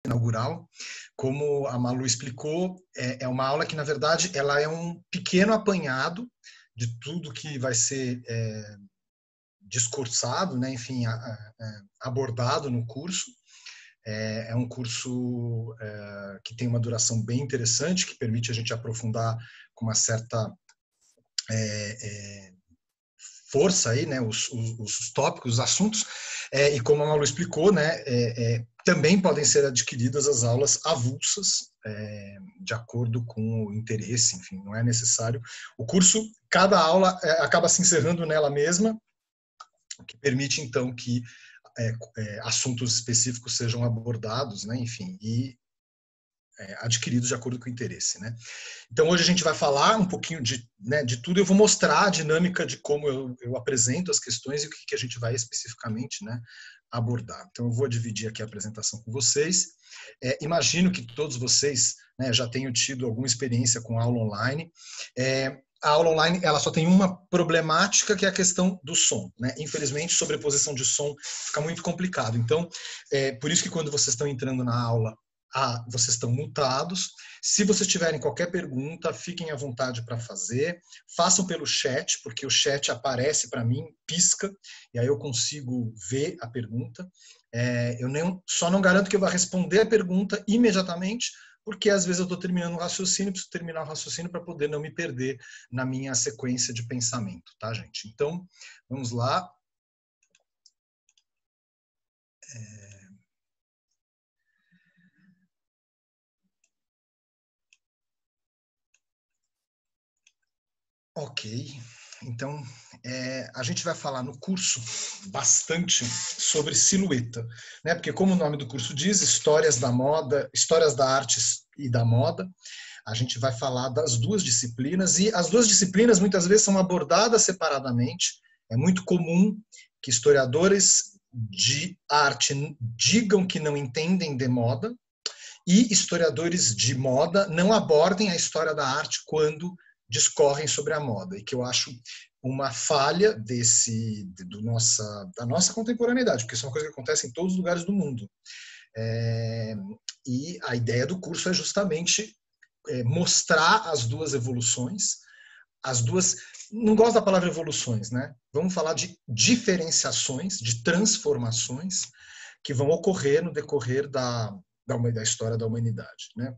inaugural. Como a Malu explicou, é uma aula que, na verdade, ela é um pequeno apanhado de tudo que vai ser discursado, né, enfim, abordado no curso. É um curso que tem uma duração bem interessante, que permite a gente aprofundar com uma certa força aí, né, os tópicos, os assuntos, e como a Malu explicou, né, também podem ser adquiridas as aulas avulsas, de acordo com o interesse, enfim, não é necessário. O curso, cada aula acaba se encerrando nela mesma, o que permite, então, que assuntos específicos sejam abordados, né, enfim, e adquiridos de acordo com o interesse, né. Então, hoje a gente vai falar um pouquinho de tudo. Eu vou mostrar a dinâmica de como eu apresento as questões e o que a gente vai especificamente, né, abordar. Então, eu vou dividir aqui a apresentação com vocês. Imagino que todos vocês, né, já tenham tido alguma experiência com aula online. A aula online, ela só tem uma problemática, que é a questão do som, né? Infelizmente, sobreposição de som fica muito complicado. Então, por isso que quando vocês estão entrando na aula, vocês estão mutados. Se vocês tiverem qualquer pergunta, fiquem à vontade para fazer. Façam pelo chat, porque o chat aparece para mim, pisca, e aí eu consigo ver a pergunta. Só não garanto que eu vá responder a pergunta imediatamente, porque às vezes eu estou terminando o raciocínio, preciso terminar o raciocínio para poder não me perder na minha sequência de pensamento, tá, gente? Então, vamos lá. Ok, então a gente vai falar no curso bastante sobre silhueta, né? Porque como o nome do curso diz, histórias da moda, histórias da arte e da moda, a gente vai falar das duas disciplinas, e as duas disciplinas muitas vezes são abordadas separadamente. É muito comum que historiadores de arte digam que não entendem de moda, e historiadores de moda não abordem a história da arte quando discorrem sobre a moda, e que eu acho uma falha da nossa contemporaneidade, porque isso é uma coisa que acontece em todos os lugares do mundo. E a ideia do curso é justamente mostrar as duas evoluções, não gosto da palavra evoluções, né? Vamos falar de diferenciações, de transformações que vão ocorrer no decorrer da história da humanidade, né?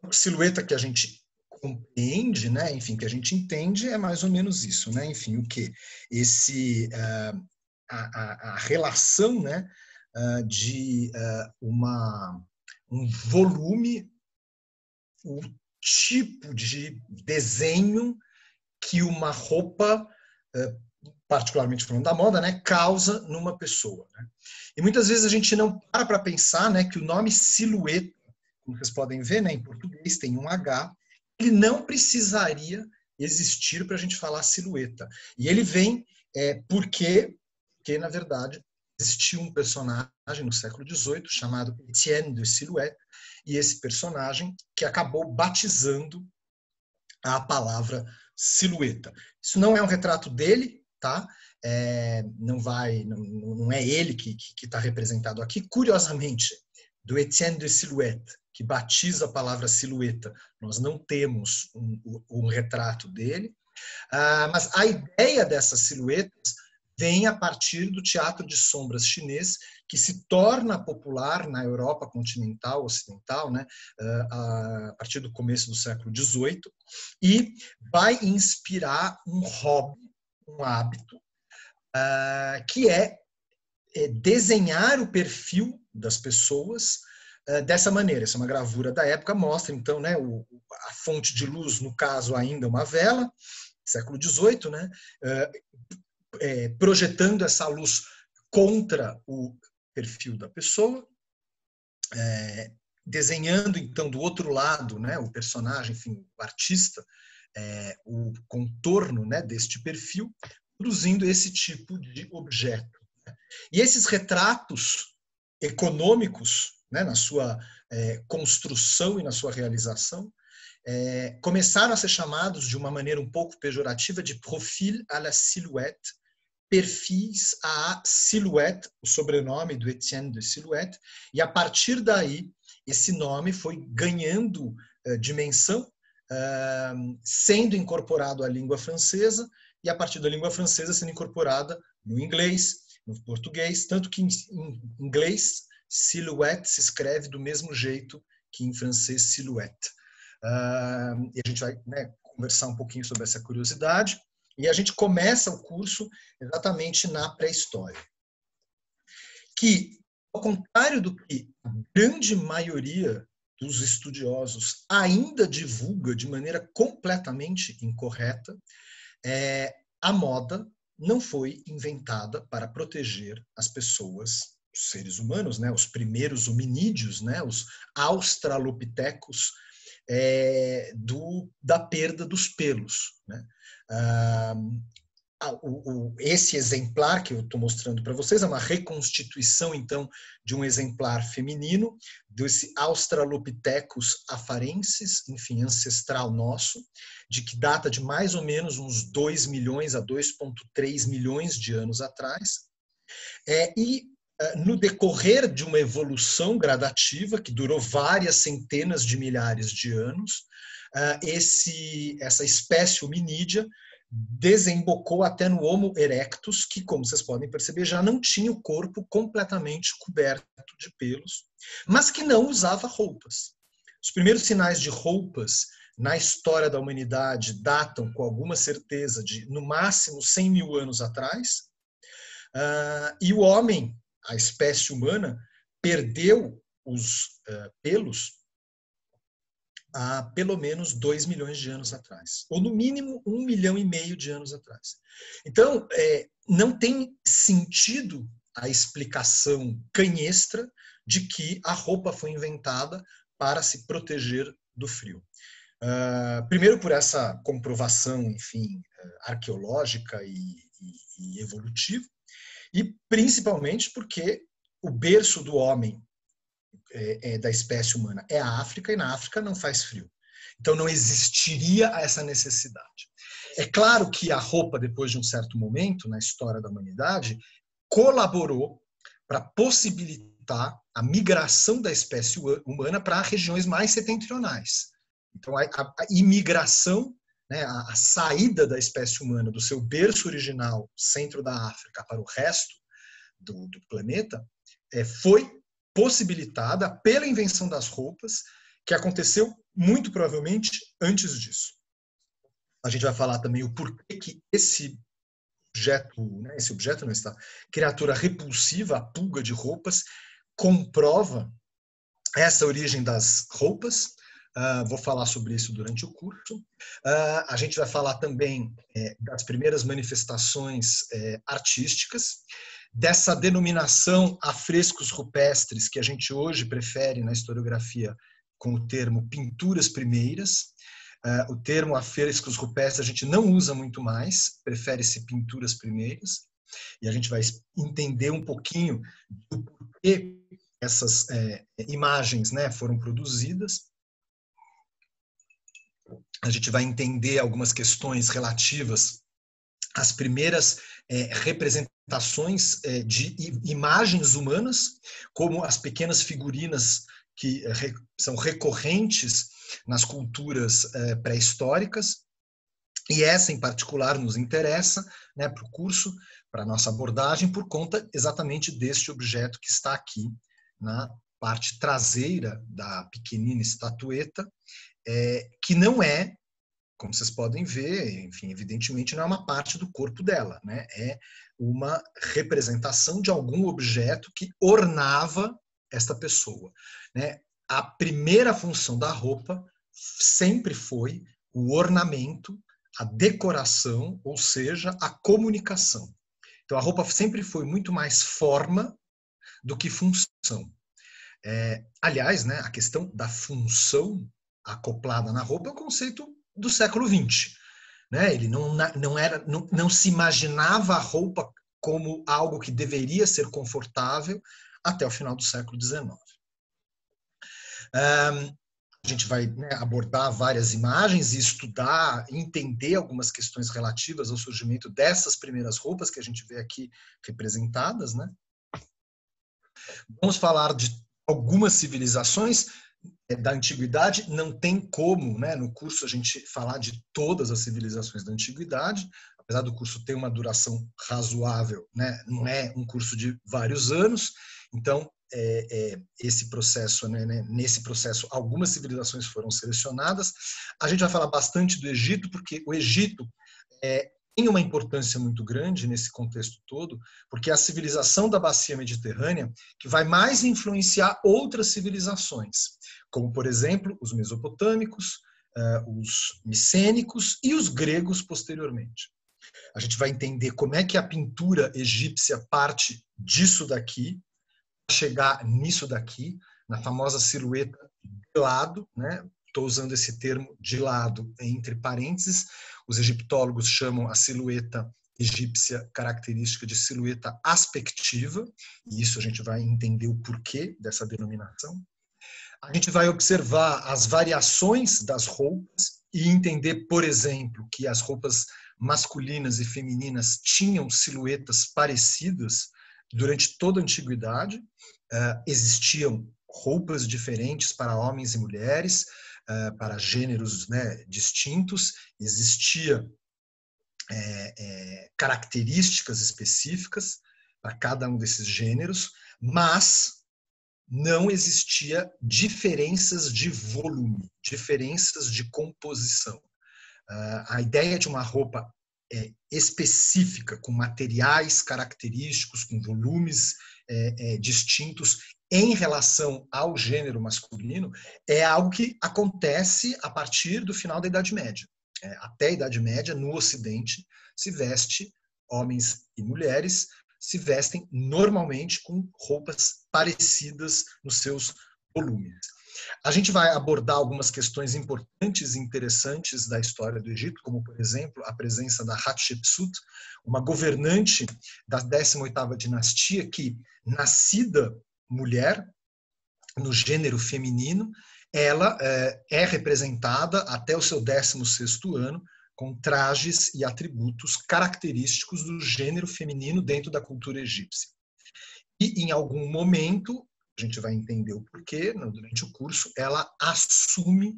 A silhueta que a gente compreende, né? Enfim, que a gente entende é mais ou menos isso, né? Enfim, o que a relação, né? De um volume, o tipo de desenho que uma roupa, particularmente falando da moda, né, causa numa pessoa, né? E muitas vezes a gente não para pensar, né, que o nome silhueta, como vocês podem ver, né, em português tem um H, ele não precisaria existir para a gente falar silhueta. E ele vem porque, na verdade, existiu um personagem no século XVIII chamado Etienne de Silhouette, e esse personagem que acabou batizando a palavra silhueta. Isso não é um retrato dele, tá? Não é ele que está representado aqui. Curiosamente, do Etienne de Silhouette, que batiza a palavra silhueta, nós não temos um retrato dele, mas a ideia dessas silhuetas vem a partir do teatro de sombras chinês, que se torna popular na Europa continental, ocidental, né, a partir do começo do século XVIII, e vai inspirar um hobby, um hábito, que é desenhar o perfil das pessoas dessa maneira. Essa é uma gravura da época, mostra então, né, a fonte de luz, no caso ainda uma vela, século XVIII, né, projetando essa luz contra o perfil da pessoa, desenhando então do outro lado, né, o personagem, enfim, o artista, o contorno, né, deste perfil, produzindo esse tipo de objeto. E esses retratos econômicos, né, na sua construção e na sua realização, começaram a ser chamados de uma maneira um pouco pejorativa de profil à la silhouette, perfis à Silhouette, o sobrenome do Etienne de Silhouette, e a partir daí esse nome foi ganhando dimensão, sendo incorporado à língua francesa, e a partir da língua francesa sendo incorporada no inglês, no português, tanto que em inglês silhouette se escreve do mesmo jeito que em francês silhouette. E a gente vai, né, conversar um pouquinho sobre essa curiosidade, e a gente começa o curso exatamente na pré-história. Que, ao contrário do que a grande maioria dos estudiosos ainda divulga de maneira completamente incorreta, a moda não foi inventada para proteger as pessoas, os seres humanos, né, os primeiros hominídeos, né, os australopitecos, da perda dos pelos, né? Esse exemplar que eu estou mostrando para vocês é uma reconstituição, então, de um exemplar feminino, desse Australopithecus afarensis, enfim, ancestral nosso, de que data de mais ou menos uns 2 milhões a 2,3 milhões de anos atrás. No decorrer de uma evolução gradativa, que durou várias centenas de milhares de anos, essa espécie hominídea desembocou até no Homo erectus, que, como vocês podem perceber, já não tinha o corpo completamente coberto de pelos, mas que não usava roupas. Os primeiros sinais de roupas na história da humanidade datam com alguma certeza de, no máximo, 100 mil anos atrás, e o homem, a espécie humana, perdeu os pelos há pelo menos 2 milhões de anos atrás, ou no mínimo 1,5 milhão de anos atrás. Então, não tem sentido a explicação canhestra de que a roupa foi inventada para se proteger do frio. Primeiro por essa comprovação, enfim, arqueológica e evolutiva, e principalmente porque o berço do homem, da espécie humana, é a África, e na África não faz frio. Então não existiria essa necessidade. É claro que a roupa, depois de um certo momento na história da humanidade, colaborou para possibilitar a migração da espécie humana para regiões mais setentrionais. Então a imigração, né, a saída da espécie humana do seu berço original, centro da África, para o resto do planeta, foi possibilitada pela invenção das roupas, que aconteceu muito provavelmente antes disso. A gente vai falar também o porquê que esse objeto não está, criatura repulsiva, a pulga de roupas, comprova essa origem das roupas. Vou falar sobre isso durante o curso. A gente vai falar também das primeiras manifestações artísticas, dessa denominação afrescos rupestres, que a gente hoje prefere na historiografia com o termo pinturas primeiras. O termo afrescos rupestres a gente não usa muito mais, prefere-se pinturas primeiras, e a gente vai entender um pouquinho do porquê essas imagens, né, foram produzidas. A gente vai entender algumas questões relativas às primeiras representações de imagens humanas, como as pequenas figurinas que são recorrentes nas culturas pré-históricas, e essa em particular nos interessa, né, para o curso, para a nossa abordagem, por conta exatamente deste objeto que está aqui na parte traseira da pequenina estatueta, que não é, como vocês podem ver, enfim, evidentemente não é uma parte do corpo dela, né? É uma representação de algum objeto que ornava esta pessoa, né? A primeira função da roupa sempre foi o ornamento, a decoração, ou seja, a comunicação. Então a roupa sempre foi muito mais forma do que função. Aliás, né, a questão da função acoplada na roupa é um conceito do século XX. Né? Ele não se imaginava a roupa como algo que deveria ser confortável até o final do século XIX. A gente vai, né, abordar várias imagens e estudar, entender algumas questões relativas ao surgimento dessas primeiras roupas que a gente vê aqui representadas, né? Vamos falar de algumas civilizações da antiguidade. Não tem como, né, no curso a gente falar de todas as civilizações da antiguidade, apesar do curso ter uma duração razoável, né, não é um curso de vários anos, então esse processo, né, nesse processo, algumas civilizações foram selecionadas. A gente vai falar bastante do Egito, porque o Egito tem uma importância muito grande nesse contexto todo, porque é a civilização da bacia mediterrânea que vai mais influenciar outras civilizações, como, por exemplo, os mesopotâmicos, os micênicos e os gregos posteriormente. A gente vai entender como é que a pintura egípcia parte disso daqui, chegar nisso daqui, na famosa silhueta de lado, né? Estou usando esse termo de lado entre parênteses. Os egiptólogos chamam a silhueta egípcia característica de silhueta aspectiva, e isso a gente vai entender o porquê dessa denominação. A gente vai observar as variações das roupas e entender, por exemplo, que as roupas masculinas e femininas tinham silhuetas parecidas durante toda a antiguidade. Existiam roupas diferentes para homens e mulheres, para gêneros, né, distintos. Existia características específicas para cada um desses gêneros, mas não existia diferenças de volume, diferenças de composição. A ideia de uma roupa específica, com materiais característicos, com volumes distintos em relação ao gênero masculino, é algo que acontece a partir do final da Idade Média. Até a Idade Média, no Ocidente, se veste, homens e mulheres, se vestem normalmente com roupas parecidas nos seus volumes. A gente vai abordar algumas questões importantes e interessantes da história do Egito, como, por exemplo, a presença da Hatshepsut, uma governante da 18ª dinastia que, nascida mulher, no gênero feminino, ela é representada até o seu 16º ano com trajes e atributos característicos do gênero feminino dentro da cultura egípcia. E, em algum momento, a gente vai entender o porquê, durante o curso, ela assume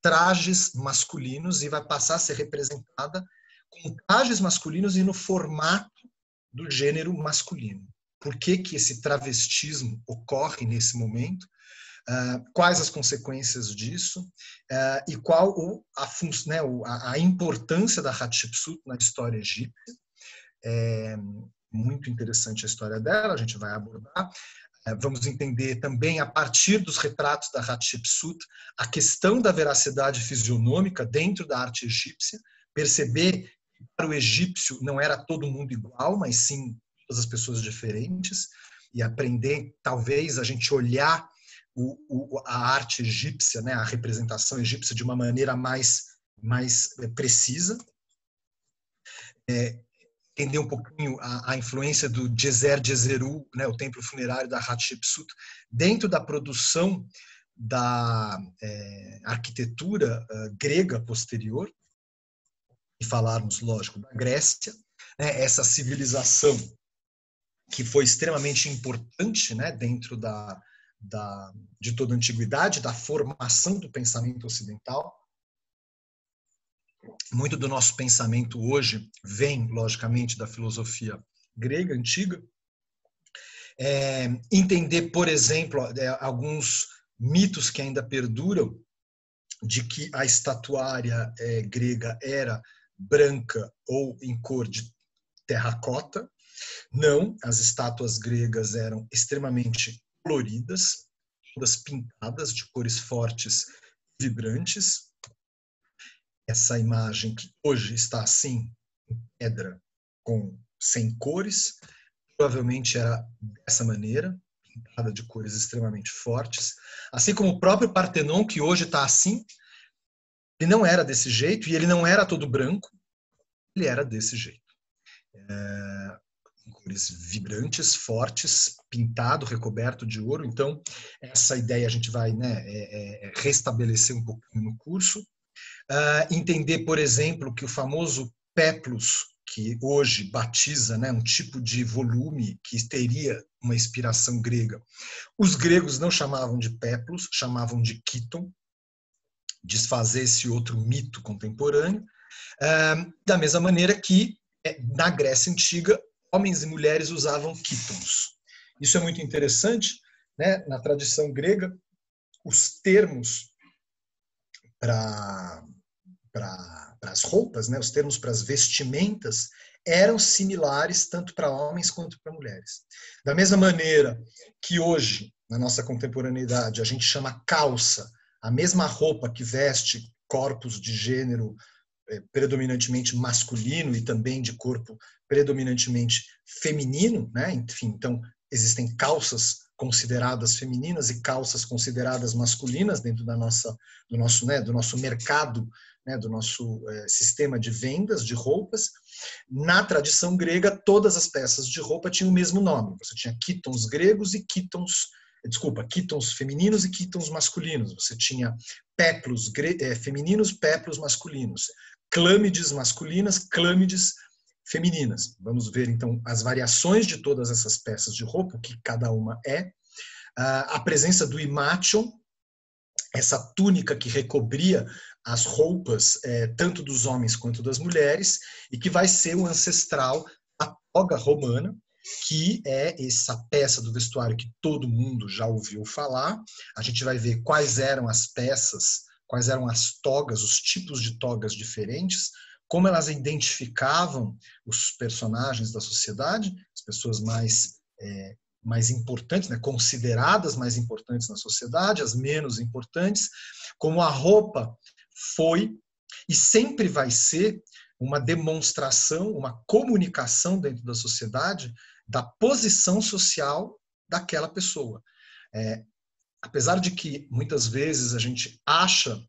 trajes masculinos e vai passar a ser representada com trajes masculinos e no formato do gênero masculino. Por que que esse travestismo ocorre nesse momento? Quais as consequências disso? E qual a importância da Hatshepsut na história egípcia? Muito interessante a história dela, a gente vai abordar. Vamos entender também, a partir dos retratos da Hatshepsut, a questão da veracidade fisionômica dentro da arte egípcia, perceber que para o egípcio não era todo mundo igual, mas sim todas as pessoas diferentes, e aprender, talvez, a gente olhar a arte egípcia, né, a representação egípcia de uma maneira mais precisa. Entender um pouquinho a influência do Djeser Djeseru, né, o templo funerário da Hatshepsut, dentro da produção da arquitetura grega posterior, e falarmos, lógico, da Grécia, né, essa civilização que foi extremamente importante, né, dentro de toda a antiguidade, da formação do pensamento ocidental. Muito do nosso pensamento hoje vem, logicamente, da filosofia grega antiga. Entender, por exemplo, alguns mitos que ainda perduram, de que a estatuária grega era branca ou em cor de terracota. Não, as estátuas gregas eram extremamente coloridas, todas pintadas de cores fortes, vibrantes. Essa imagem que hoje está assim, em pedra, sem cores, provavelmente era dessa maneira, pintada de cores extremamente fortes. Assim como o próprio Partenon, que hoje está assim, ele não era desse jeito, e ele não era todo branco, ele era desse jeito. cores vibrantes, fortes, pintado, recoberto de ouro. Então, essa ideia a gente vai, né, restabelecer um pouquinho no curso. Entender, por exemplo, que o famoso péplus, que hoje batiza, né, um tipo de volume que teria uma inspiração grega, os gregos não chamavam de péplus, chamavam de kíton, desfazer esse outro mito contemporâneo, da mesma maneira que na Grécia Antiga, homens e mulheres usavam quítons. Isso é muito interessante, né? Na tradição grega, os termos para as roupas, né? Os termos para as vestimentas, eram similares tanto para homens quanto para mulheres. Da mesma maneira que hoje, na nossa contemporaneidade, a gente chama calça, a mesma roupa que veste corpos de gênero predominantemente masculino e também de corpo predominantemente feminino, né? Enfim, então existem calças consideradas femininas e calças consideradas masculinas dentro do nosso mercado, né? Do nosso sistema de vendas de roupas. Na tradição grega, todas as peças de roupa tinham o mesmo nome. Você tinha quítons gregos e quítons femininos e quítons masculinos. Você tinha péplos femininos, péplos masculinos, clâmides masculinas, clâmides femininas. Vamos ver, então, as variações de todas essas peças de roupa, o que cada uma é. A presença do imation, essa túnica que recobria as roupas, tanto dos homens quanto das mulheres, e que vai ser o ancestral da toga romana, que é essa peça do vestuário que todo mundo já ouviu falar. A gente vai ver quais eram as peças, quais eram as togas, os tipos de togas diferentes, como elas identificavam os personagens da sociedade, as pessoas mais importantes, né, consideradas mais importantes na sociedade, as menos importantes, como a roupa foi e sempre vai ser uma demonstração, uma comunicação dentro da sociedade da posição social daquela pessoa. Apesar de que muitas vezes a gente acha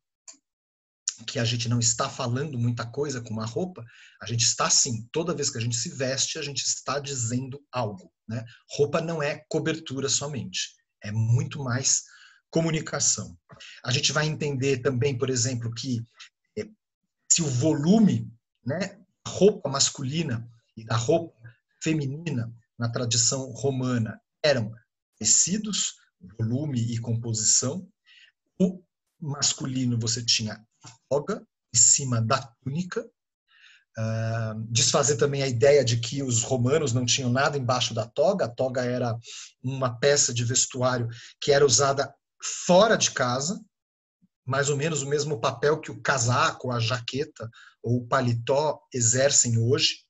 que a gente não está falando muita coisa com uma roupa, a gente está sim. Toda vez que a gente se veste, a gente está dizendo algo, né? Roupa não é cobertura somente, é muito mais comunicação. A gente vai entender também, por exemplo, que se o volume, né, da roupa masculina e da roupa feminina na tradição romana eram parecidos, volume e composição, o masculino você tinha a toga em cima da túnica, desfazer também a ideia de que os romanos não tinham nada embaixo da toga. A toga era uma peça de vestuário que era usada fora de casa, mais ou menos o mesmo papel que o casaco, a jaqueta ou o paletó exercem hoje.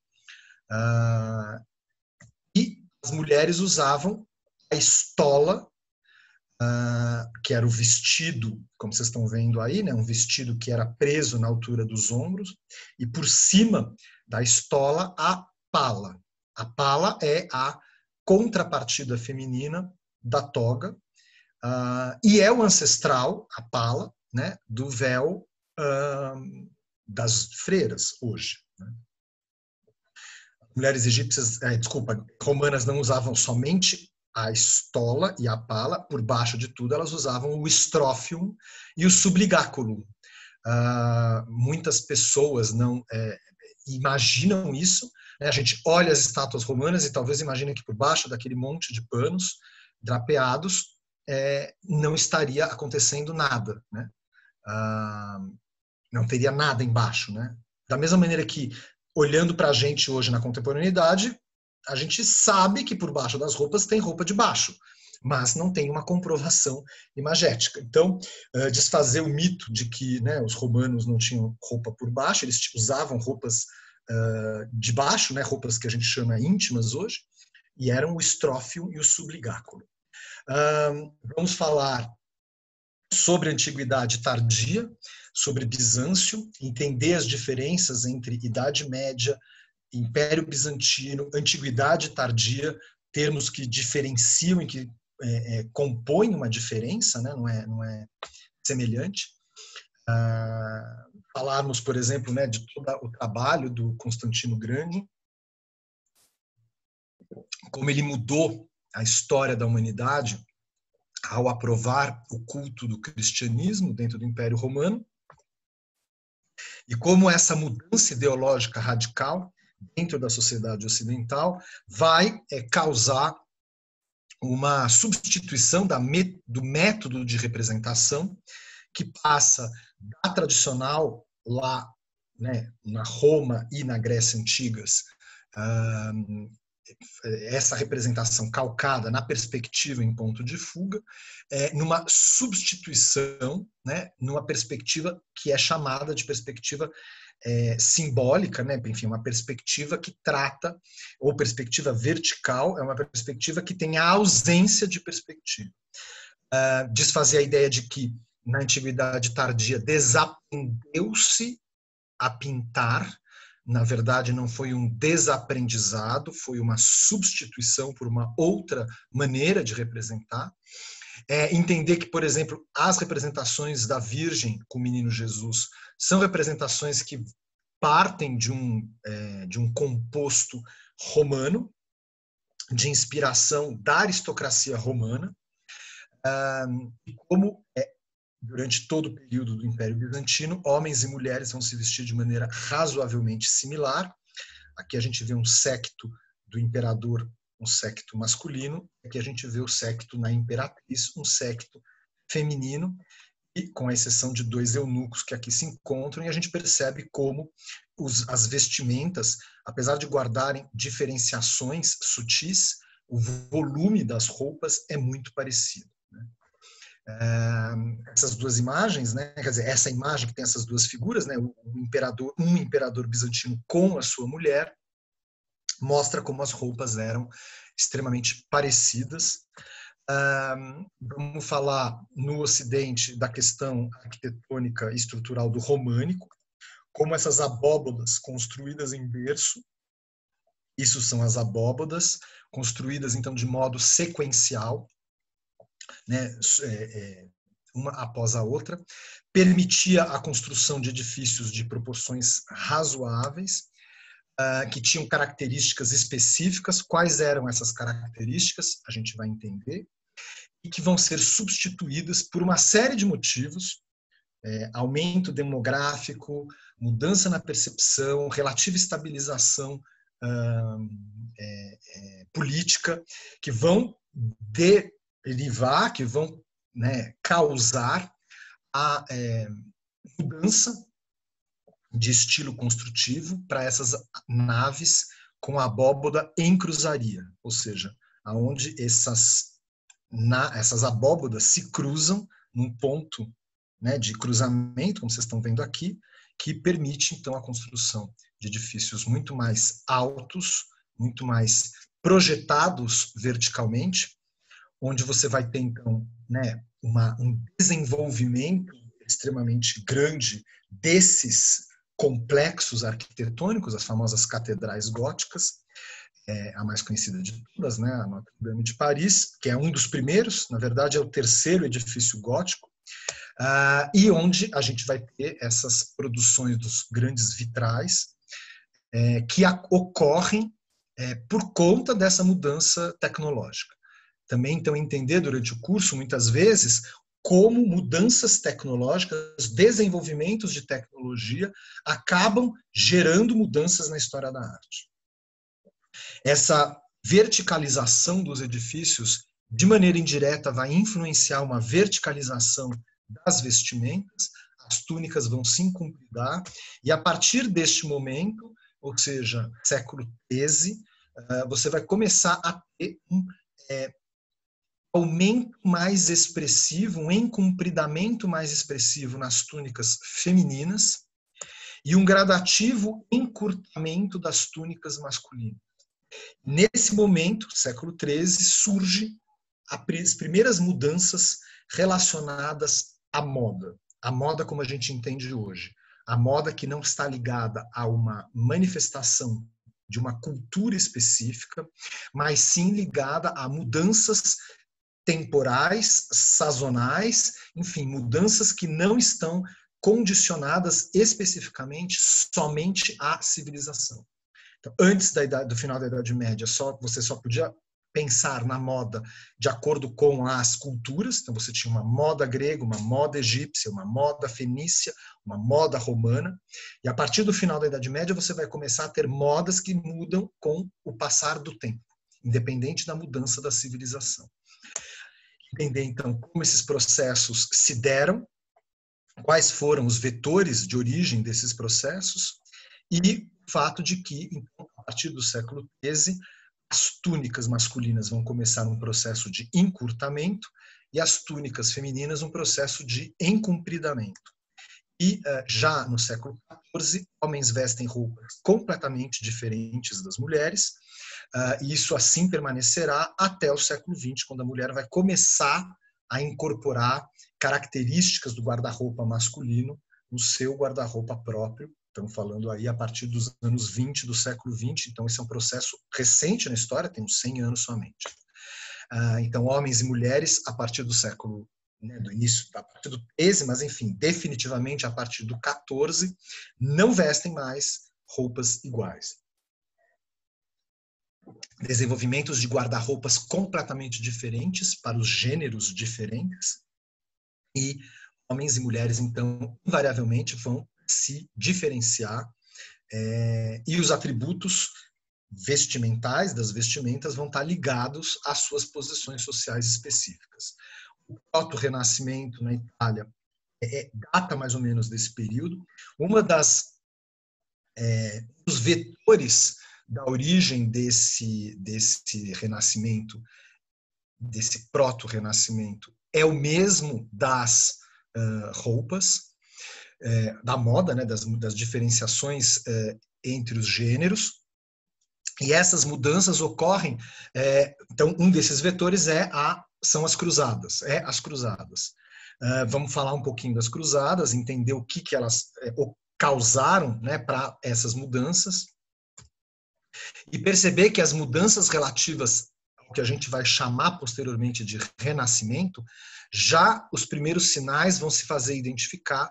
E as mulheres usavam a estola, que era o vestido, como vocês estão vendo aí, né, um vestido que era preso na altura dos ombros, e por cima da estola a pala. A pala é a contrapartida feminina da toga, e é o ancestral, a pala, né, do véu das freiras hoje. Né? Mulheres egípcias, romanas não usavam somente a estola e a pala, por baixo de tudo elas usavam o strophium e o subligáculum. Muitas pessoas não imaginam isso, né? A gente olha as estátuas romanas e talvez imagine que por baixo daquele monte de panos drapeados não estaria acontecendo nada, né? Não teria nada embaixo, né? Da mesma maneira que, olhando para a gente hoje na contemporaneidade, a gente sabe que por baixo das roupas tem roupa de baixo, mas não tem uma comprovação imagética. Então, desfazer o mito de que, né, os romanos não tinham roupa por baixo, eles usavam roupas de baixo, né, roupas que a gente chama íntimas hoje, e eram o estrófio e o subligáculo. Vamos falar sobre a Antiguidade Tardia, sobre Bizâncio, entender as diferenças entre Idade Média, Império Bizantino, Antiguidade Tardia, termos que diferenciam e que compõem uma diferença, né? Não é semelhante. Falarmos, por exemplo, né, de todo o trabalho do Constantino Grande. como ele mudou a história da humanidade ao aprovar o culto do cristianismo dentro do Império Romano, e como essa mudança ideológica radical dentro da sociedade ocidental vai causar uma substituição do método de representação, que passa da tradicional lá, né, na Roma e na Grécia antigas, essa representação calcada na perspectiva em ponto de fuga, numa substituição, né, numa perspectiva que é chamada de perspectiva simbólica, né? Enfim, uma perspectiva que trata, ou perspectiva vertical, é uma perspectiva que tem a ausência de perspectiva. Desfazer a ideia de que, na Antiguidade Tardia, desaprendeu-se a pintar. Na verdade, não foi um desaprendizado, foi uma substituição por uma outra maneira de representar. Entender que, por exemplo, as representações da Virgem com o menino Jesus são representações que partem de um composto romano, de inspiração da aristocracia romana, e como durante todo o período do Império Bizantino, homens e mulheres vão se vestir de maneira razoavelmente similar. Aqui a gente vê um séquito do imperador, um séquito masculino. Aqui a gente vê o séquito na imperatriz, um séquito feminino, e com a exceção de 2 eunucos que aqui se encontram, e a gente percebe como as vestimentas, apesar de guardarem diferenciações sutis, o volume das roupas é muito parecido. Essas duas imagens, né? Quer dizer, essa imagem que tem essas duas figuras, né? Um imperador bizantino com a sua mulher, mostra como as roupas eram extremamente parecidas. Vamos falar no Ocidente da questão arquitetônica e estrutural do românico, como essas abóbadas construídas em berço. Isso são as abóbadas construídas então de modo sequencial, né, uma após a outra, permitia a construção de edifícios de proporções razoáveis, que tinham características específicas. Quais eram essas características? A gente vai entender, e que vão ser substituídas por uma série de motivos: aumento demográfico, mudança na percepção, relativa estabilização política, que vão derivar, que vão, né, causar a mudança de estilo construtivo para essas naves com abóboda em cruzaria, ou seja, aonde essas abóbodas se cruzam num ponto, né, de cruzamento, como vocês estão vendo aqui, que permite então a construção de edifícios muito mais altos, muito mais projetados verticalmente, onde você vai ter então, né, um desenvolvimento extremamente grande desses complexos arquitetônicos, as famosas catedrais góticas, a mais conhecida de todas, né, a Notre Dame de Paris, que é um dos primeiros, na verdade é o terceiro edifício gótico, e onde a gente vai ter essas produções dos grandes vitrais, que ocorrem por conta dessa mudança tecnológica. Também, então, entender durante o curso, muitas vezes, como mudanças tecnológicas, desenvolvimentos de tecnologia, acabam gerando mudanças na história da arte. Essa verticalização dos edifícios, de maneira indireta, vai influenciar uma verticalização das vestimentas, as túnicas vão se incumpridar, e a partir deste momento, ou seja, século XIII, você vai começar a ter um aumento mais expressivo, um encumpridamento mais expressivo nas túnicas femininas e um gradativo encurtamento das túnicas masculinas. Nesse momento, século XIII, surge as primeiras mudanças relacionadas à moda. A moda como a gente entende hoje. A moda que não está ligada a uma manifestação de uma cultura específica, mas sim ligada a mudanças temporais, sazonais, enfim, mudanças que não estão condicionadas especificamente somente à civilização. Antes do final da Idade Média, você só podia pensar na moda de acordo com as culturas. Então você tinha uma moda grega, uma moda egípcia, uma moda fenícia, uma moda romana. E a partir do final da Idade Média você vai começar a ter modas que mudam com o passar do tempo, independente da mudança da civilização. Entender então como esses processos se deram, quais foram os vetores de origem desses processos e o fato de que, então, a partir do século XIII, as túnicas masculinas vão começar um processo de encurtamento e as túnicas femininas um processo de encumpridamento. E já no século XIV, homens vestem roupas completamente diferentes das mulheres, e isso assim permanecerá até o século XX, quando a mulher vai começar a incorporar características do guarda-roupa masculino no seu guarda-roupa próprio. Estamos falando aí a partir dos anos 20 do século XX, então esse é um processo recente na história, temos 100 anos somente. Então, homens e mulheres, a partir do século, do início, a partir do XIII, mas enfim, definitivamente a partir do XIV, não vestem mais roupas iguais. Desenvolvimentos de guarda-roupas completamente diferentes para os gêneros diferentes, e homens e mulheres, então, invariavelmente vão se diferenciar, e os atributos vestimentais das vestimentas vão estar ligados às suas posições sociais específicas. O proto-renascimento na Itália data mais ou menos desse período. Dos vetores da origem desse renascimento, desse proto-renascimento, é o mesmo das roupas, da moda, né, das diferenciações entre os gêneros. E essas mudanças ocorrem, então um desses vetores são as cruzadas, as cruzadas. Vamos falar um pouquinho das cruzadas, entender o que elas causaram, né, para essas mudanças, e perceber que as mudanças relativas ao que a gente vai chamar posteriormente de renascimento, já os primeiros sinais vão se fazer identificar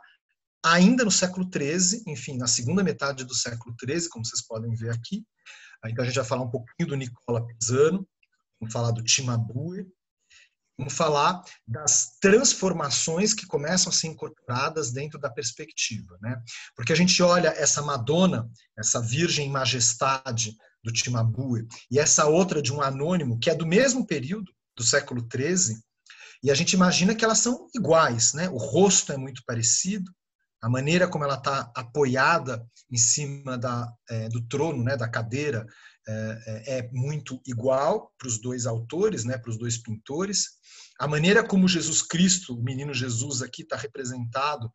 ainda no século XIII, enfim, na segunda metade do século XIII, como vocês podem ver aqui. Então a gente vai falar um pouquinho do Nicola Pisano, vamos falar do Cimabue, vamos falar das transformações que começam a ser incorporadas dentro da perspectiva, né? Porque a gente olha essa Madonna, essa Virgem Majestade do Cimabue, e essa outra de um anônimo, que é do mesmo período, do século XIII, e a gente imagina que elas são iguais, né? O rosto é muito parecido, a maneira como ela está apoiada em cima do trono, né, da cadeira, é muito igual para os dois autores, né, para os dois pintores. A maneira como Jesus Cristo, o menino Jesus aqui, está representado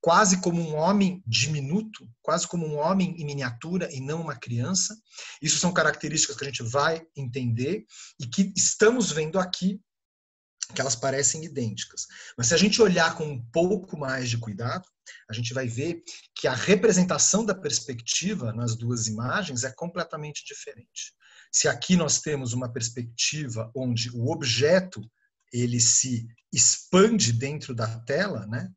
quase como um homem diminuto, quase como um homem em miniatura e não uma criança. Isso são características que a gente vai entender e que estamos vendo aqui, que elas parecem idênticas. Mas se a gente olhar com um pouco mais de cuidado, a gente vai ver que a representação da perspectiva nas duas imagens é completamente diferente. Se aqui nós temos uma perspectiva onde o objeto ele se expande dentro da tela, né?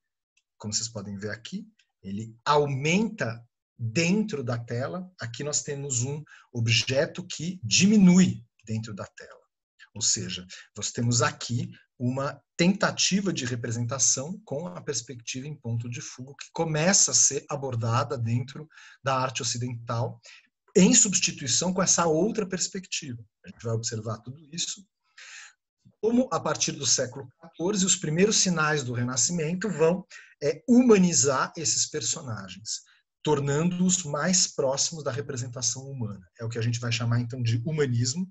Como vocês podem ver aqui, ele aumenta dentro da tela. Aqui nós temos um objeto que diminui dentro da tela. Ou seja, nós temos aqui uma tentativa de representação com a perspectiva em ponto de fuga que começa a ser abordada dentro da arte ocidental em substituição com essa outra perspectiva. A gente vai observar tudo isso. Como a partir do século XIV, os primeiros sinais do Renascimento vão humanizar esses personagens, tornando-os mais próximos da representação humana. É o que a gente vai chamar então de humanismo.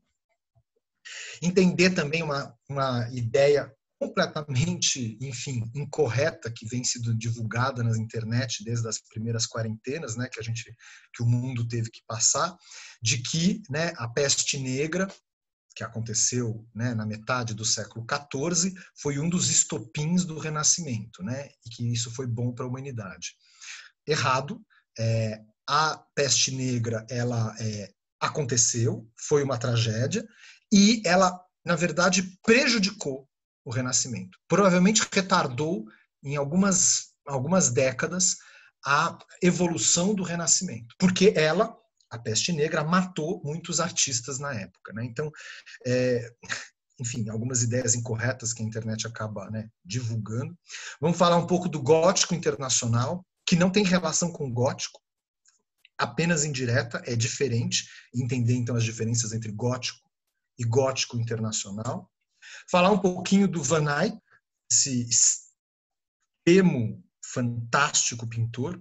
Entender também uma ideia completamente, enfim, incorreta que vem sendo divulgada na internet desde as primeiras quarentenas, né, que o mundo teve que passar, de que, né, a peste negra que aconteceu, né, na metade do século XIV foi um dos estopins do Renascimento, né, e que isso foi bom para a humanidade. Errado. A peste negra ela aconteceu, foi uma tragédia. E ela, na verdade, prejudicou o Renascimento. Provavelmente retardou em algumas décadas a evolução do Renascimento. Porque ela, a peste negra matou muitos artistas na época, né? Então, enfim, algumas ideias incorretas que a internet acaba, né, divulgando. Vamos falar um pouco do gótico internacional, que não tem relação com o gótico, apenas indireta, é diferente, entender então as diferenças entre gótico e gótico internacional. Falar um pouquinho do Van Eyck, esse extremo, fantástico pintor,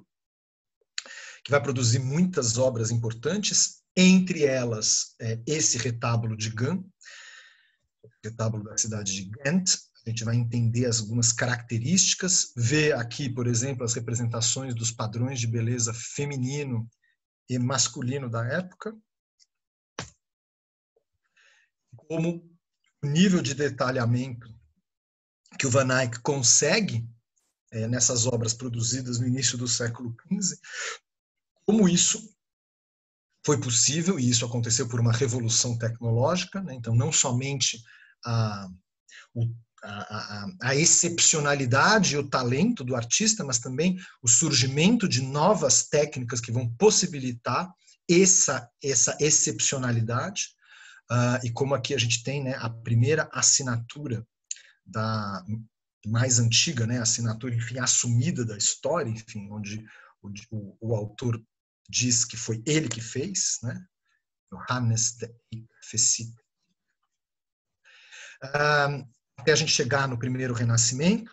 que vai produzir muitas obras importantes, entre elas esse retábulo de Gand, retábulo da cidade de Ghent. A gente vai entender algumas características, ver aqui, por exemplo, as representações dos padrões de beleza feminino e masculino da época, como o nível de detalhamento que o Van Eyck consegue nessas obras produzidas no início do século XV, como isso foi possível, e isso aconteceu por uma revolução tecnológica, né? Então, não somente a excepcionalidade e o talento do artista, mas também o surgimento de novas técnicas que vão possibilitar essa excepcionalidade, e como aqui a gente tem, né, a primeira assinatura da mais antiga, né, assinatura, enfim, assumida da história, enfim, onde o autor diz que foi ele que fez, né, Johannes de Eyck. Até a gente chegar no primeiro Renascimento,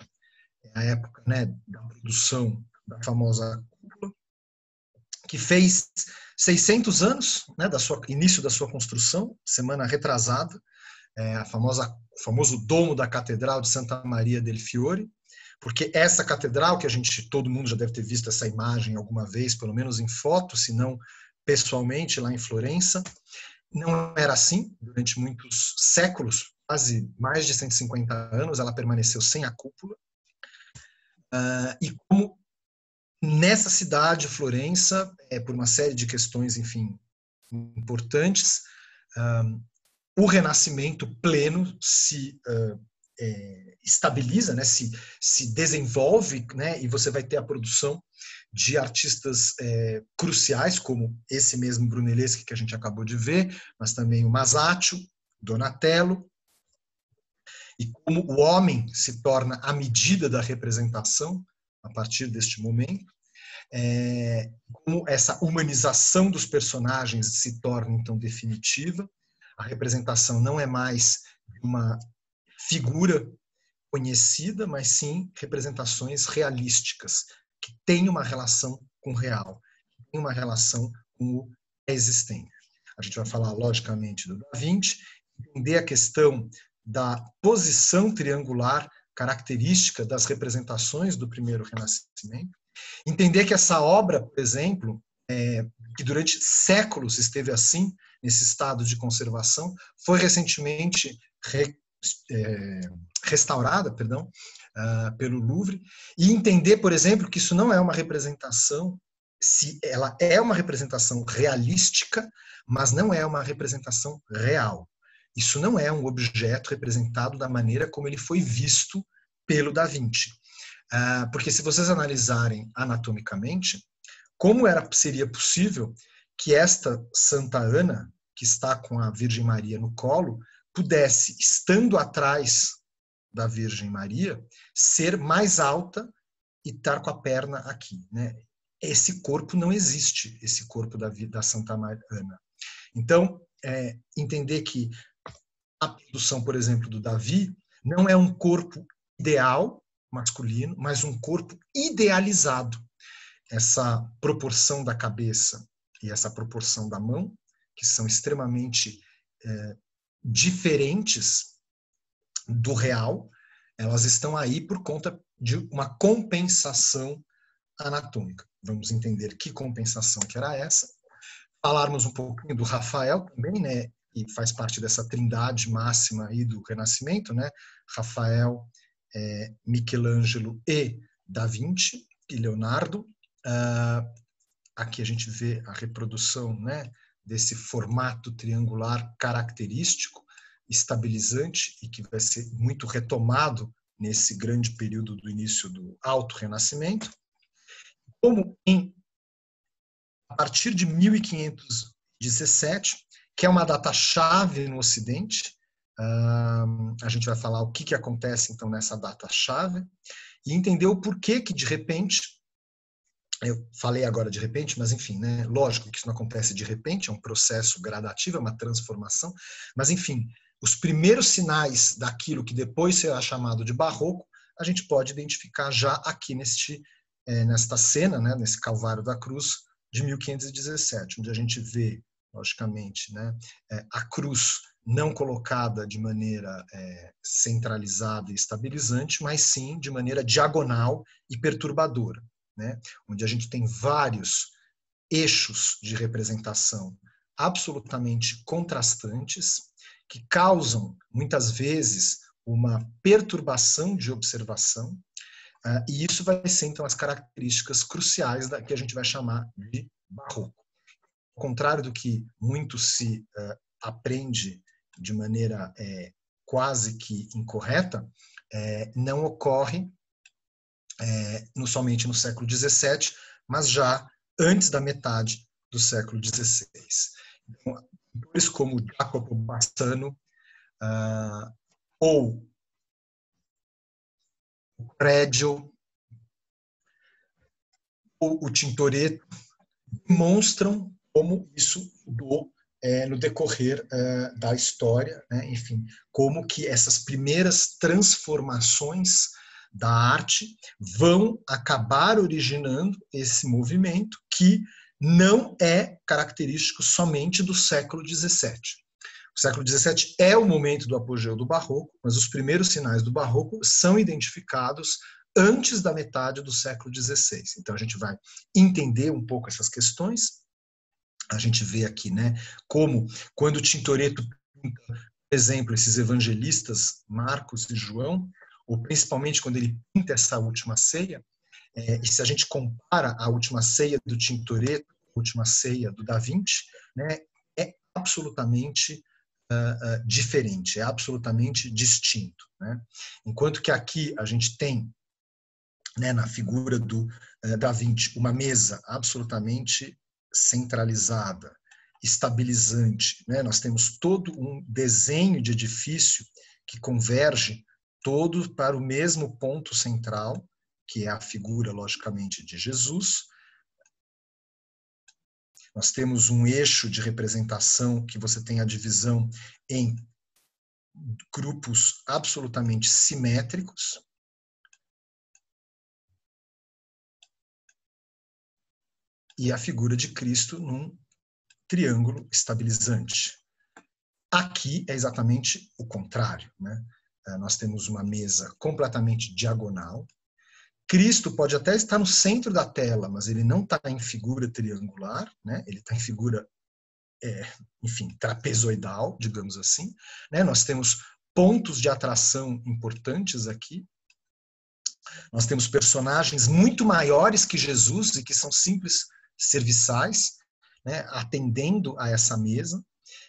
a época, né, da produção da famosa cúpula, que fez 600 anos, né, início da sua construção, semana retrasada, o famoso domo da Catedral de Santa Maria del Fiore, porque essa catedral, que todo mundo já deve ter visto essa imagem alguma vez, pelo menos em foto, se não pessoalmente lá em Florença, não era assim. Durante muitos séculos, quase mais de 150 anos, ela permaneceu sem a cúpula. E como nessa cidade, Florença, por uma série de questões, enfim, importantes, o Renascimento pleno se estabiliza, né, se desenvolve, né, e você vai ter a produção de artistas cruciais, como esse mesmo Brunelleschi que a gente acabou de ver, mas também o Masaccio, Donatello, e como o homem se torna a medida da representação a partir deste momento, como essa humanização dos personagens se torna então definitiva, a representação não é mais uma figura conhecida, mas sim representações realísticas, que têm uma relação com o real, que têm uma relação com o existente. A gente vai falar, logicamente, do Da Vinci, entender a questão da posição triangular característica das representações do primeiro Renascimento, entender que essa obra, por exemplo, que durante séculos esteve assim, nesse estado de conservação, foi recentemente restaurada, pelo Louvre, e entender, por exemplo, que isso não é uma representação, se ela é uma representação realística, mas não é uma representação real. Isso não é um objeto representado da maneira como ele foi visto pelo Da Vinci. Porque se vocês analisarem anatomicamente, como seria possível que esta Santa Ana, que está com a Virgem Maria no colo, pudesse, estando atrás da Virgem Maria, ser mais alta e estar com a perna aqui, né? Esse corpo não existe, esse corpo da Santa Ana. Então, entender que a produção, por exemplo, do Davi, não é um corpo ideal, masculino, mas um corpo idealizado. Essa proporção da cabeça e essa proporção da mão, que são extremamente diferentes do real, elas estão aí por conta de uma compensação anatômica. Vamos entender que compensação que era essa. Falarmos um pouquinho do Rafael também, né, que faz parte dessa trindade máxima aí do Renascimento, né? Rafael, Michelangelo e Da Vinci, e Leonardo. Aqui a gente vê a reprodução, né, desse formato triangular característico, estabilizante, e que vai ser muito retomado nesse grande período do início do Alto Renascimento. Como em a partir de 1517, que é uma data-chave no Ocidente. A gente vai falar o que acontece, então, nessa data-chave, e entender o porquê que, de repente, eu falei agora de repente, mas enfim, né? Lógico que isso não acontece de repente, é um processo gradativo, é uma transformação, mas enfim, os primeiros sinais daquilo que depois será chamado de barroco, a gente pode identificar já aqui nesta cena, né? Nesse Calvário da Cruz de 1517, onde a gente vê, logicamente, né? A cruz não colocada de maneira centralizada e estabilizante, mas sim de maneira diagonal e perturbadora. Né, onde a gente tem vários eixos de representação absolutamente contrastantes, que causam, muitas vezes, uma perturbação de observação, e isso vai ser, então, as características cruciais da que a gente vai chamar de barroco. Ao contrário do que muito se aprende de maneira quase que incorreta, não ocorre somente no século XVII, mas já antes da metade do século XVI. Então, autores como Jacopo Bassano ou o Prédio ou o Tintoretto demonstram como isso mudou no decorrer da história, né? Enfim, como que essas primeiras transformações da arte vão acabar originando esse movimento que não é característico somente do século XVII. O século XVII é o momento do apogeu do Barroco, mas os primeiros sinais do Barroco são identificados antes da metade do século XVI. Então a gente vai entender um pouco essas questões. A gente vê aqui, né, como quando Tintoretto pinta, por exemplo, esses evangelistas, Marcos e João, ou principalmente quando ele pinta essa última ceia, e se a gente compara a última ceia do Tintoretto, a última ceia do Da Vinci, né, é absolutamente diferente, é absolutamente distinto. Né? Enquanto que aqui a gente tem, né, na figura do Da Vinci, uma mesa absolutamente centralizada, estabilizante. Né? Nós temos todo um desenho de edifício que converge todo para o mesmo ponto central, que é a figura, logicamente, de Jesus. Nós temos um eixo de representação que você tem a divisão em grupos absolutamente simétricos. E a figura de Cristo num triângulo estabilizante. Aqui é exatamente o contrário. Né? Nós temos uma mesa completamente diagonal. Cristo pode até estar no centro da tela, mas ele não está em figura triangular, né? Ele está em figura, enfim, trapezoidal, digamos assim. Né? Nós temos pontos de atração importantes aqui. Nós temos personagens muito maiores que Jesus e que são simples serviçais, né, atendendo a essa mesa.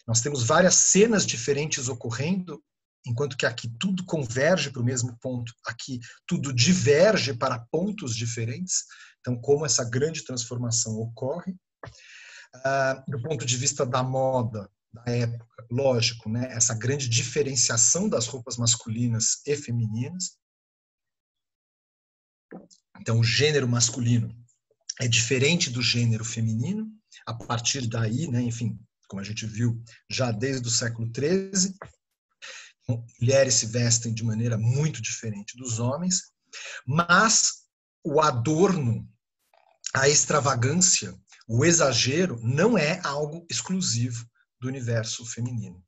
Nós temos várias cenas diferentes ocorrendo, enquanto que aqui tudo converge para o mesmo ponto, aqui tudo diverge para pontos diferentes. Então, como essa grande transformação ocorre. Do ponto de vista da moda da época, lógico, né, essa grande diferenciação das roupas masculinas e femininas. Então, o gênero masculino é diferente do gênero feminino. A partir daí, né, enfim, como a gente viu já desde o século XIII, mulheres se vestem de maneira muito diferente dos homens, mas o adorno, a extravagância, o exagero não é algo exclusivo do universo feminino.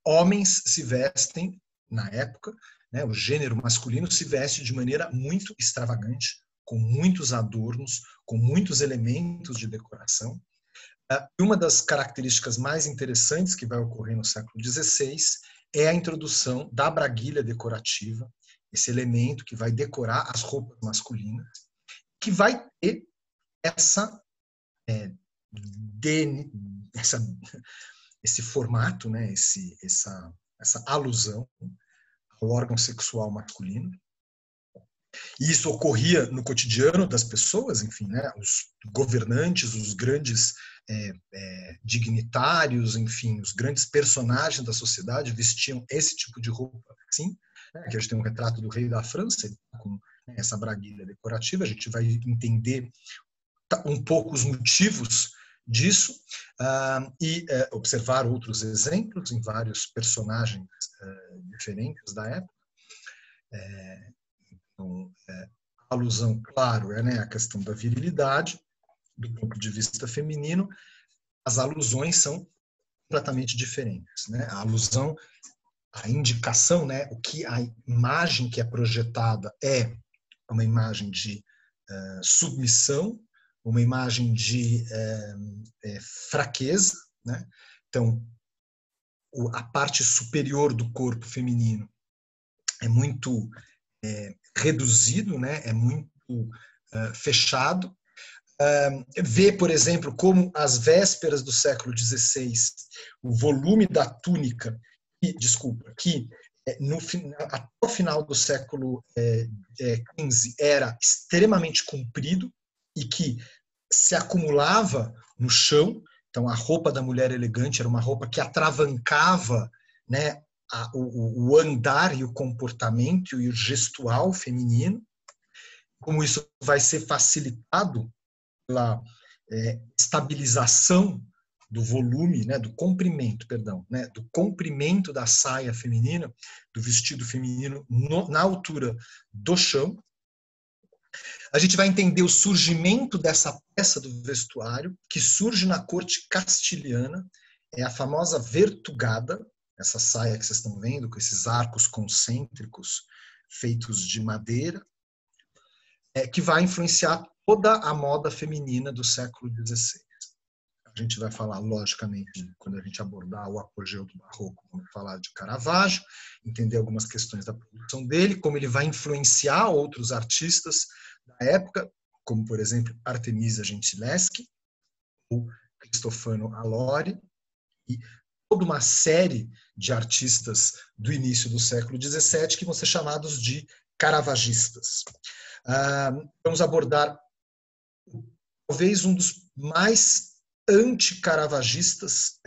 Homens se vestem, na época, né, o gênero masculino se veste de maneira muito extravagante, com muitos adornos, com muitos elementos de decoração. Uma das características mais interessantes que vai ocorrer no século XVI é a introdução da braguilha decorativa, esse elemento que vai decorar as roupas masculinas, que vai ter esse formato, né, essa alusão ao órgão sexual masculino. E isso ocorria no cotidiano das pessoas, enfim, né? Os governantes, os grandes dignitários, enfim, os grandes personagens da sociedade vestiam esse tipo de roupa, assim. Né? Aqui a gente tem um retrato do rei da França, com essa braguilha decorativa, a gente vai entender um pouco os motivos disso e observar outros exemplos em vários personagens diferentes da época. Então, a alusão, claro, né, a questão da virilidade, do ponto de vista feminino, as alusões são completamente diferentes. Né? A alusão, a indicação, né, o que a imagem que é projetada é uma imagem de submissão, uma imagem de fraqueza. Né? Então, a parte superior do corpo feminino é muito reduzido, né? É muito fechado. Vê, por exemplo, como às vésperas do século XVI, o volume da túnica, que até o final do século XV era extremamente comprido e que se acumulava no chão. Então, a roupa da mulher elegante era uma roupa que atravancava, né, o andar e o comportamento e o gestual feminino. Como isso vai ser facilitado pela estabilização do volume, né, do comprimento, perdão, né, do comprimento da saia feminina, do vestido feminino na altura do chão. A gente vai entender o surgimento dessa peça do vestuário, que surge na corte castilhana, é a famosa vertugada, essa saia que vocês estão vendo, com esses arcos concêntricos feitos de madeira, que vai influenciar toda a moda feminina do século XVI. A gente vai falar, logicamente, quando a gente abordar o apogeu do Barroco, vamos falar de Caravaggio, entender algumas questões da produção dele, como ele vai influenciar outros artistas da época, como, por exemplo, Artemisia Gentileschi, ou Cristofano Allori, e toda uma série de artistas do início do século XVII que vão ser chamados de caravagistas. Vamos abordar talvez um dos mais anticaravagistas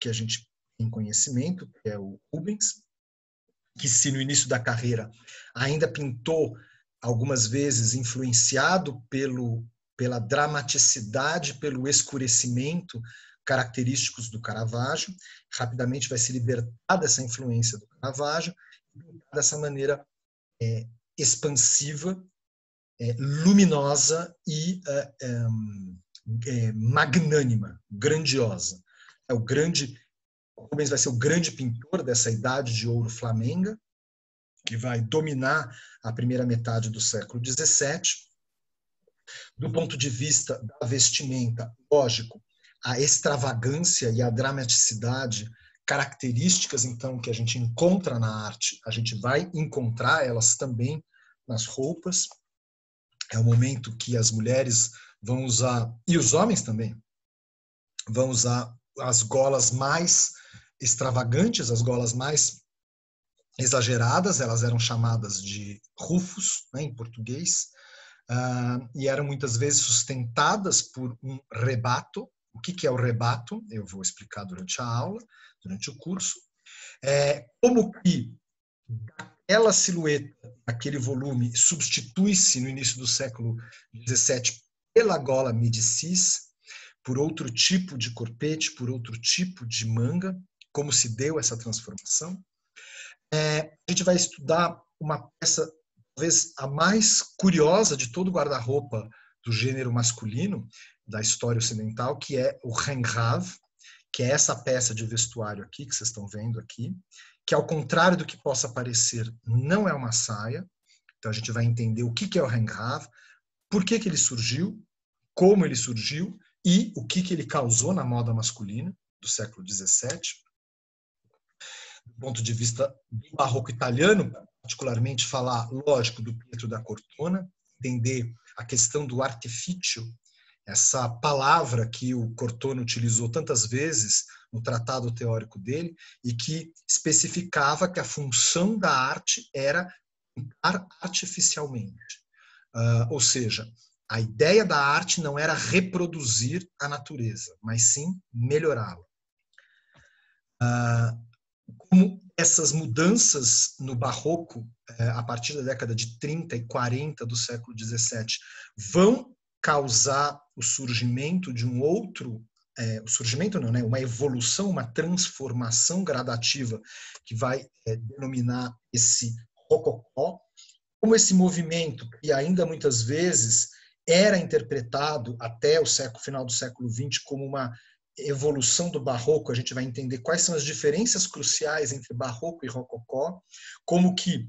que a gente tem conhecimento, que é o Rubens, que se no início da carreira ainda pintou algumas vezes influenciado pela dramaticidade, pelo escurecimento característicos do Caravaggio, rapidamente vai se libertar dessa influência do Caravaggio, dessa maneira expansiva, luminosa e magnânima, grandiosa. Rubens vai ser o grande pintor dessa idade de ouro flamenga, que vai dominar a primeira metade do século XVII. Do ponto de vista da vestimenta, lógico, a extravagância e a dramaticidade, características, então, que a gente encontra na arte, a gente vai encontrar elas também nas roupas. É o momento que as mulheres vão usar, e os homens também, vão usar as golas mais extravagantes, as golas mais exageradas, elas eram chamadas de rufos, né, em português, e eram muitas vezes sustentadas por um rebato. O que é o rebato? Eu vou explicar durante a aula, durante o curso. Como que aquela silhueta, aquele volume, substitui-se no início do século XVII pela gola midi-cis, por outro tipo de corpete, por outro tipo de manga, como se deu essa transformação. A gente vai estudar uma peça, talvez a mais curiosa de todo o guarda-roupa do gênero masculino, da história ocidental, que é o rengrave, que é essa peça de vestuário aqui, que vocês estão vendo aqui, que ao contrário do que possa parecer, não é uma saia. Então a gente vai entender o que é o rengrave, por que ele surgiu, como ele surgiu e o que ele causou na moda masculina do século XVII. Do ponto de vista do barroco italiano, particularmente falar, lógico, do Pietro da Cortona, entender a questão do artifício, essa palavra que o Cortona utilizou tantas vezes no tratado teórico dele e que especificava que a função da arte era pintar artificialmente. Ou seja, a ideia da arte não era reproduzir a natureza, mas sim melhorá-la. Como essas mudanças no barroco, a partir da década de 30 e 40 do século XVII, vão causar o surgimento de um outro, o surgimento não, né? Uma evolução, uma transformação gradativa que vai denominar esse rococó, como esse movimento que ainda muitas vezes era interpretado até o final do século XX como uma evolução do barroco. A gente vai entender quais são as diferenças cruciais entre barroco e rococó, como que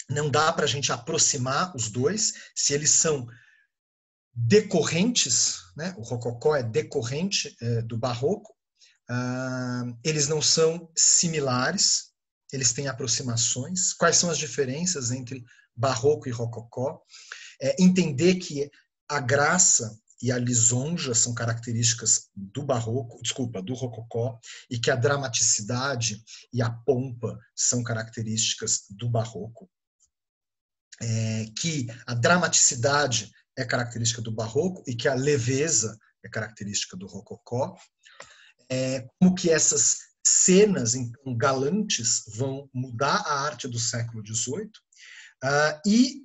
não dá para a gente aproximar os dois, se eles são decorrentes, né? O rococó é decorrente do barroco, eles não são similares, eles têm aproximações. Quais são as diferenças entre barroco e rococó? Entender que a graça e a lisonja são características do barroco, do rococó, e que a dramaticidade e a pompa são características do barroco. Que a dramaticidade é característica do barroco e que a leveza é característica do rococó. Como que essas cenas então, galantes vão mudar a arte do século XVIII e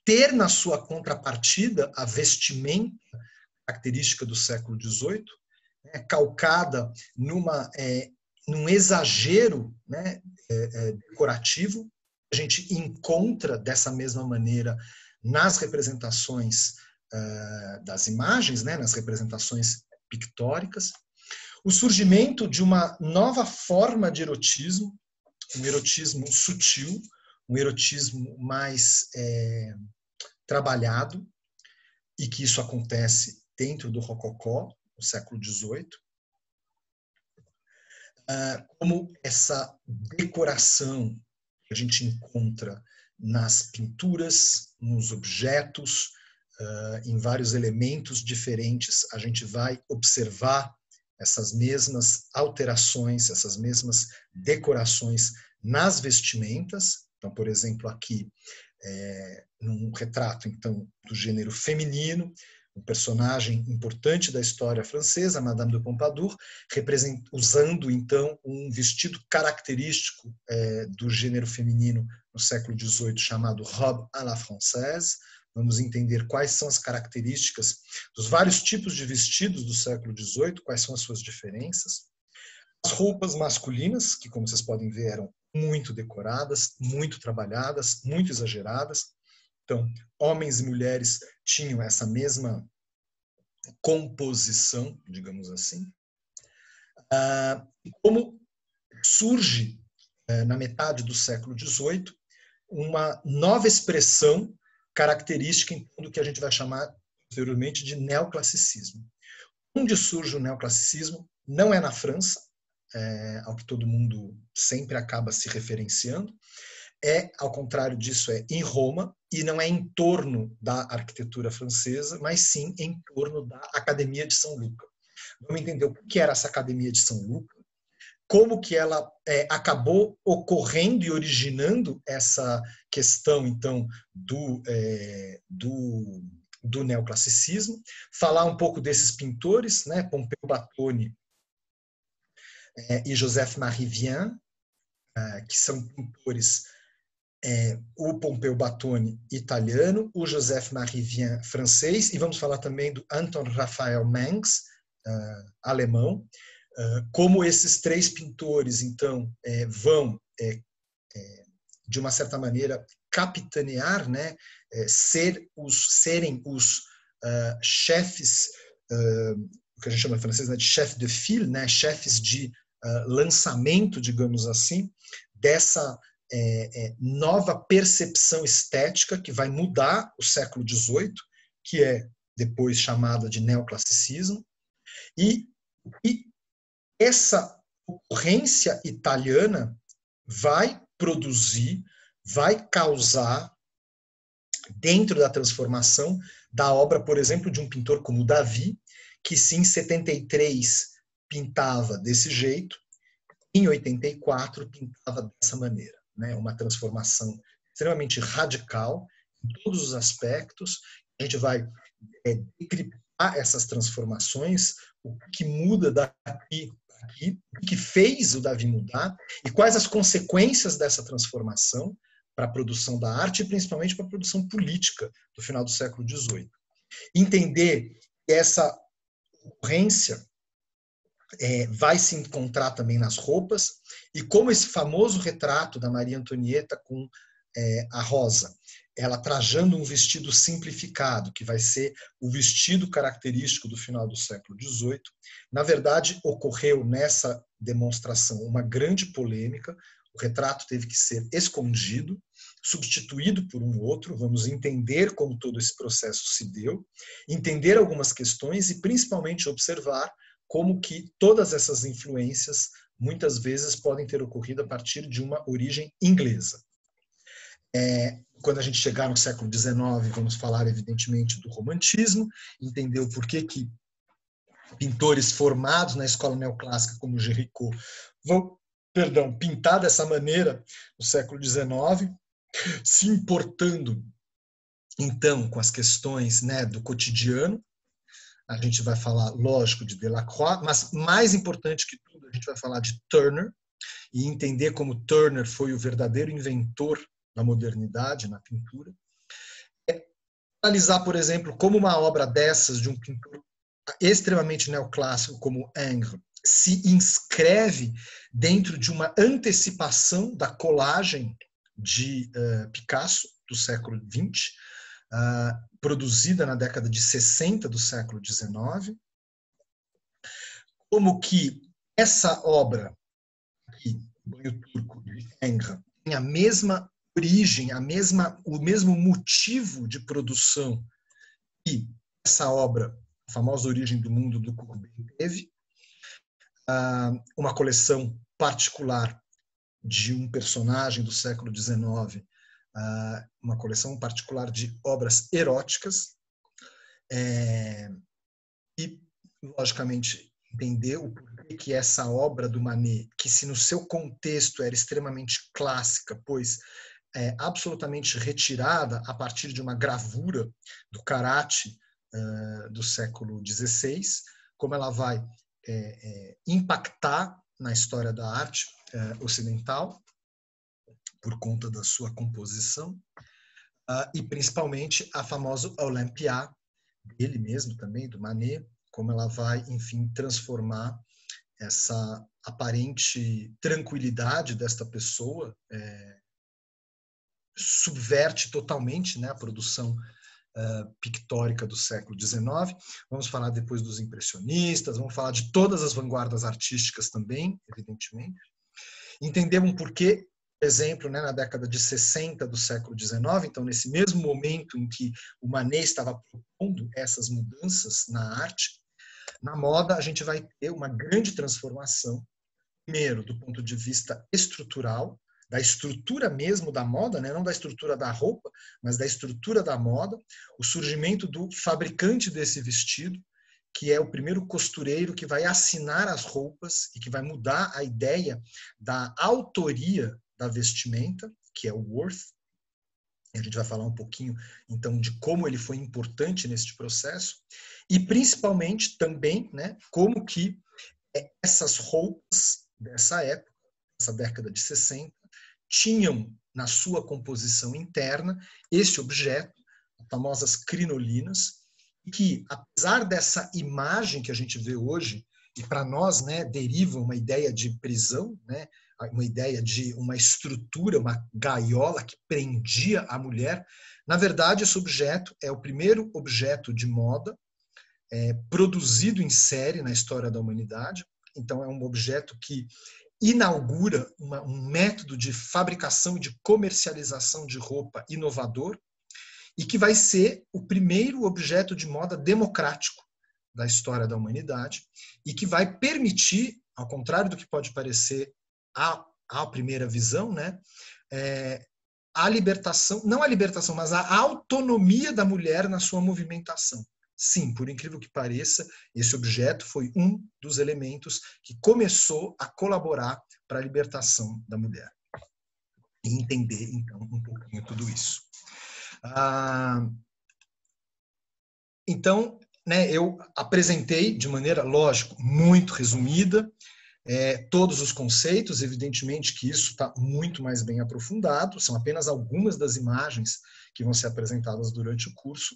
ter na sua contrapartida a vestimenta característica do século XVIII, calcada num exagero, né, decorativo. A gente encontra dessa mesma maneira nas representações das imagens, né, nas representações pictóricas. O surgimento de uma nova forma de erotismo, um erotismo sutil, um erotismo mais trabalhado, e que isso acontece dentro do rococó, no século XVIII, como essa decoração que a gente encontra nas pinturas, nos objetos, em vários elementos diferentes, a gente vai observar essas mesmas alterações, essas mesmas decorações nas vestimentas. Então, por exemplo, aqui, num retrato então do gênero feminino, um personagem importante da história francesa, Madame de Pompadour, usando então um vestido característico do gênero feminino no século XVIII, chamado robe à la française. Vamos entender quais são as características dos vários tipos de vestidos do século XVIII, quais são as suas diferenças. As roupas masculinas, que como vocês podem ver eram muito decoradas, muito trabalhadas, muito exageradas. Então, homens e mulheres tinham essa mesma composição, digamos assim. Como surge, na metade do século XVIII, uma nova expressão característica do que a gente vai chamar posteriormente de neoclassicismo. Onde surge o neoclassicismo não é na França, ao que todo mundo sempre acaba se referenciando, ao contrário disso, em Roma, e não é em torno da arquitetura francesa, mas sim em torno da Academia de São Luca. Vamos entender o que era essa Academia de São Luca, como que ela acabou ocorrendo e originando essa questão, então, do neoclassicismo, falar um pouco desses pintores, né, Pompeu Batoni e Joseph-Marie Vien, que são pintores, o Pompeu Batoni italiano, o Joseph-Marie Vien francês, e vamos falar também do Anton Raphael Mengs, alemão. Como esses três pintores, então, vão, de uma certa maneira, capitanear, né, serem os chefes, o que a gente chama em francês, né, de chef de file, né, chefes de lançamento, digamos assim, dessa nova percepção estética que vai mudar o século XVIII, que é depois chamada de neoclassicismo, e essa ocorrência italiana vai produzir, vai causar, dentro da transformação da obra, por exemplo, de um pintor como Davi, que sim, em 73 pintava desse jeito, em 84 pintava dessa maneira, né? Uma transformação extremamente radical em todos os aspectos. A gente vai decriptar essas transformações, o que muda daqui para aqui, o que fez o Davi mudar e quais as consequências dessa transformação para a produção da arte e principalmente para a produção política do final do século XVIII. Entender que essa ocorrência vai se encontrar também nas roupas e como esse famoso retrato da Maria Antonieta com a Rosa, ela trajando um vestido simplificado, que vai ser o vestido característico do final do século XVIII. Na verdade, ocorreu nessa demonstração uma grande polêmica, o retrato teve que ser escondido, substituído por um outro, vamos entender como todo esse processo se deu, entender algumas questões e principalmente observar como que todas essas influências muitas vezes podem ter ocorrido a partir de uma origem inglesa. Quando a gente chegar no século XIX, vamos falar evidentemente do romantismo, entender o porquê que pintores formados na escola neoclássica como Géricault vão, pintar dessa maneira no século XIX, se importando então com as questões, né, do cotidiano. A gente vai falar, lógico, de Delacroix, mas mais importante que tudo, a gente vai falar de Turner e entender como Turner foi o verdadeiro inventor da modernidade na pintura. Analisar, por exemplo, como uma obra dessas, de um pintor extremamente neoclássico como Ingres, se inscreve dentro de uma antecipação da colagem de Picasso, do século XX, produzida na década de 60 do século XIX, como que essa obra, aqui, o Banho Turco, de Ingres, tem a mesma origem, o mesmo motivo de produção que essa obra, a famosa Origem do Mundo, do Courbet, teve, uma coleção particular de um personagem do século XIX, uma coleção particular de obras eróticas, e, logicamente, entender o porquê que essa obra do Manet, que se no seu contexto era extremamente clássica, pois absolutamente retirada a partir de uma gravura do Carracci do século XVI, como ela vai impactar na história da arte ocidental, por conta da sua composição, e principalmente a famosa Olympia, dele mesmo também, do Manet, como ela vai, enfim, transformar essa aparente tranquilidade desta pessoa, subverte totalmente, né, a produção pictórica do século XIX. Vamos falar depois dos impressionistas, vamos falar de todas as vanguardas artísticas também, evidentemente. Entender um porquê, por exemplo, né, na década de 60 do século XIX, então nesse mesmo momento em que o Manet estava propondo essas mudanças na arte, na moda a gente vai ter uma grande transformação, primeiro do ponto de vista estrutural, da estrutura mesmo da moda, né? Não da estrutura da roupa, mas da estrutura da moda, o surgimento do fabricante desse vestido, que é o primeiro costureiro que vai assinar as roupas e que vai mudar a ideia da autoria da vestimenta, que é o Worth. A gente vai falar um pouquinho, então, de como ele foi importante neste processo e, principalmente, também, né, como que essas roupas dessa época, essa década de 60, tinham na sua composição interna esse objeto, as famosas crinolinas, que, apesar dessa imagem que a gente vê hoje, e para nós, né, deriva uma ideia de prisão, né, uma ideia de uma estrutura, uma gaiola que prendia a mulher, na verdade esse objeto é o primeiro objeto de moda produzido em série na história da humanidade. Então é um objeto que inaugura um método de fabricação e de comercialização de roupa inovador e que vai ser o primeiro objeto de moda democrático da história da humanidade e que vai permitir, ao contrário do que pode parecer à primeira visão, né, a libertação, não a libertação, mas a autonomia da mulher na sua movimentação. Sim, por incrível que pareça, esse objeto foi um dos elementos que começou a colaborar para a libertação da mulher. e entender, então, um pouquinho tudo isso. Ah, então, né, eu apresentei de maneira, lógico, muito resumida, todos os conceitos, evidentemente que isso está muito mais bem aprofundado, são apenas algumas das imagens que vão ser apresentadas durante o curso,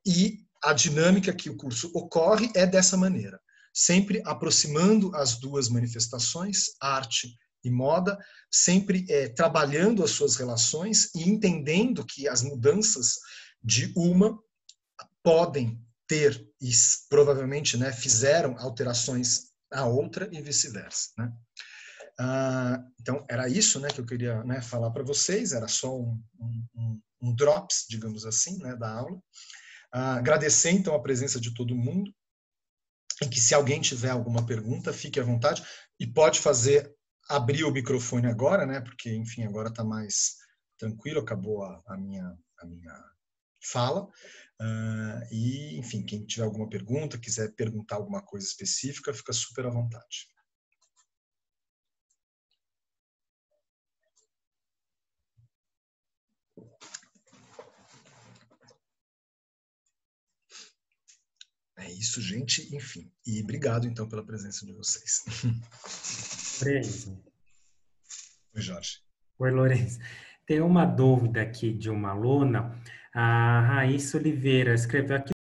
e a dinâmica que o curso ocorre é dessa maneira, sempre aproximando as duas manifestações, arte e moda, sempre trabalhando as suas relações e entendendo que as mudanças de uma podem ter e provavelmente, né, fizeram alterações na outra e vice-versa, né? Então, era isso, né, que eu queria, né, falar para vocês, era só um drops, digamos assim, né, da aula. Agradecer, então, a presença de todo mundo, e que se alguém tiver alguma pergunta, fique à vontade, e pode abrir o microfone agora, né, porque, enfim, agora está mais tranquilo, acabou a minha fala. E, enfim, quem tiver alguma pergunta, quiser perguntar alguma coisa específica, fica super à vontade. É isso, gente. Enfim, e obrigado, então, pela presença de vocês. Lourenço. Oi, Jorge. Oi, Lourenço. Tem uma dúvida aqui de uma aluna. A Raíssa Oliveira escreveu aqui